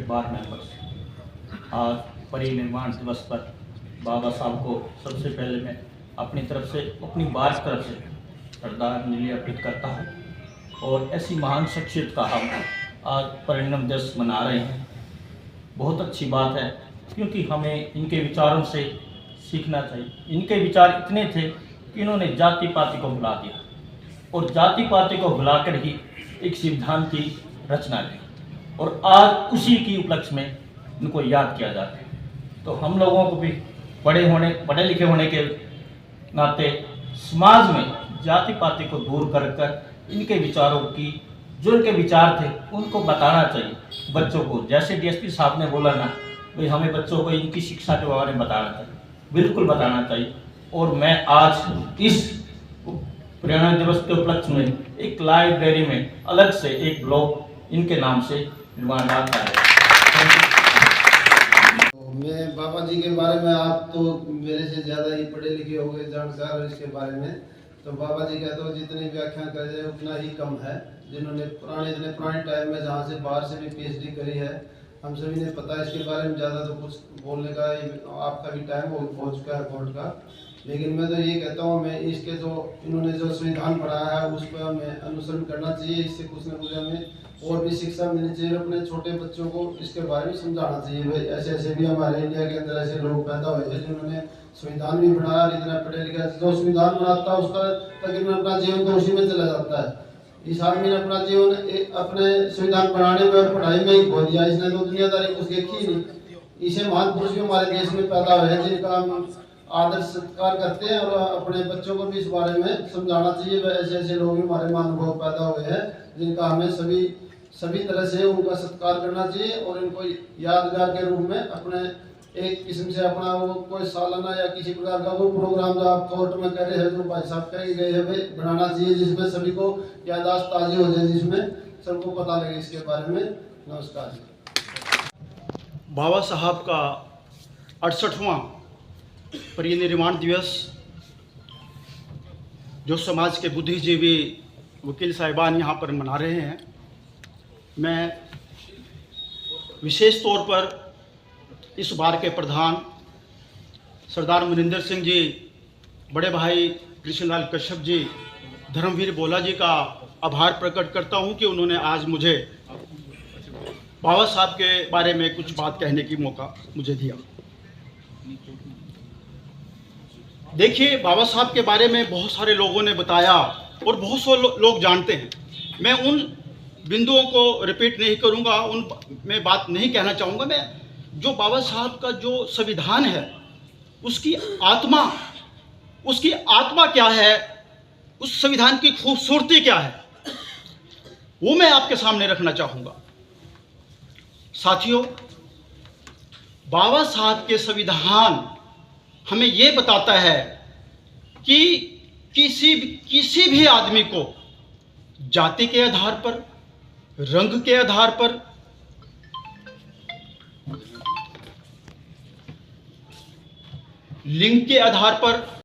बार members, आज परिनिर्वाण दिवस पर बाबा साहब को सबसे पहले मैं अपनी तरफ से, अपनी बार तरफ से श्रद्धांजलि अर्पित करता हूँ। और ऐसी महान शख्सियत का हम आज परिनिर्वाण दिवस मना रहे हैं, बहुत अच्छी बात है, क्योंकि हमें इनके विचारों से सीखना चाहिए। इनके विचार इतने थे कि इन्होंने जाति पाति को भुला दिया और जाति पाति को भुलाकर ही एक संविधान की रचना की, और आज उसी की उपलक्ष्य में इनको याद किया जाता है। तो हम लोगों को भी पढ़े लिखे होने के नाते समाज में जाति पाति को दूर कर इनके विचारों की, जो इनके विचार थे उनको बताना चाहिए बच्चों को। जैसे डीएसपी साहब ने बोला ना, भाई हमें बच्चों को इनकी शिक्षा के बारे में बताना चाहिए, बिल्कुल बताना चाहिए। और मैं आज इस परिनिर्वाण दिवस के उपलक्ष्य में एक लाइब्रेरी में अलग से एक ब्लॉक इनके नाम से निर्माण किया है। मैं बाबा जी के बारे में, आप तो मेरे से ज़्यादा ही पढ़े लिखे हो गए, जानकार इसके बारे में। तो बाबा जी का तो जितनी व्याख्या कर जाए उतना ही कम है। जिन्होंने इतने पुराने टाइम में जहाँ से बाहर से भी पीएचडी करी है, हम सभी ने पता है इसके बारे में। ज़्यादा तो कुछ बोलने का आपका भी टाइम हो चुका है कोर्ट का, लेकिन मैं तो ये कहता हूँ, मैं इसके जो इन्होंने जो संविधान पढ़ाया है उस पर हमें अनुसरण करना चाहिए। इससे कुछ न कुछ हमें और भी शिक्षा मिलनी चाहिए। अपने छोटे बच्चों को इसके बारे में समझाना चाहिए। भाई ऐसे ऐसे भी हमारे इंडिया के अंदर ऐसे लोग पैदा हुए हैं जिन्होंने संविधान भी पढ़ाया, इतना पढ़े लिखे। जो संविधान बनाता है उसका तकरीबन अपना जीवन तो उसी में चला जाता है। इस आदमी ने अपना जीवन अपने संविधान बनाने में और पढ़ाई में ही खो दिया। इसने तो दुनियादारी कुछ देखी ही नहीं। इसे महान पुरुष भी हमारे देश में पैदा हुए हैं जिनका हम आदर सत्कार करते हैं, और अपने बच्चों को भी इस बारे में समझाना चाहिए। ऐसे ऐसे लोग भी हमारे महानुभाव पैदा हुए हैं जिनका हमें सभी तरह से उनका सत्कार करना चाहिए, और इनको यादगार के रूप में अपने एक किस्म से अपना वो कोई सालाना या किसी प्रकार का वो प्रोग्राम जो आप कोर्ट में कर रहे हैं, जो भाई साहब कहे गए हैं, भाई बनाना चाहिए, जिसमें सभी को याददाश्त ताज़ी हो जाए, जिसमें सबको पता लगे इसके बारे में। नमस्कार। बाबा साहब का 68वां परिनिर्वाण दिवस जो समाज के बुद्धिजीवी वकील साहिबान यहाँ पर मना रहे हैं, मैं विशेष तौर पर इस बार के प्रधान सरदार मनिंदर सिंह जी, बड़े भाई कृष्णलाल कश्यप जी, धर्मवीर बोला जी का आभार प्रकट करता हूँ कि उन्होंने आज मुझे बाबा साहब के बारे में कुछ बात कहने की मौका मुझे दिया। देखिए, बाबा साहब के बारे में बहुत सारे लोगों ने बताया और बहुत से लोग जानते हैं। मैं उन बिंदुओं को रिपीट नहीं करूंगा, उन में बात नहीं कहना चाहूँगा। मैं जो बाबा साहब का जो संविधान है, उसकी आत्मा क्या है, उस संविधान की खूबसूरती क्या है, वो मैं आपके सामने रखना चाहूँगा। साथियों, बाबा साहब के संविधान हमें ये बताता है कि किसी भी आदमी को जाति के आधार पर, रंग के आधार पर, लिंग के आधार पर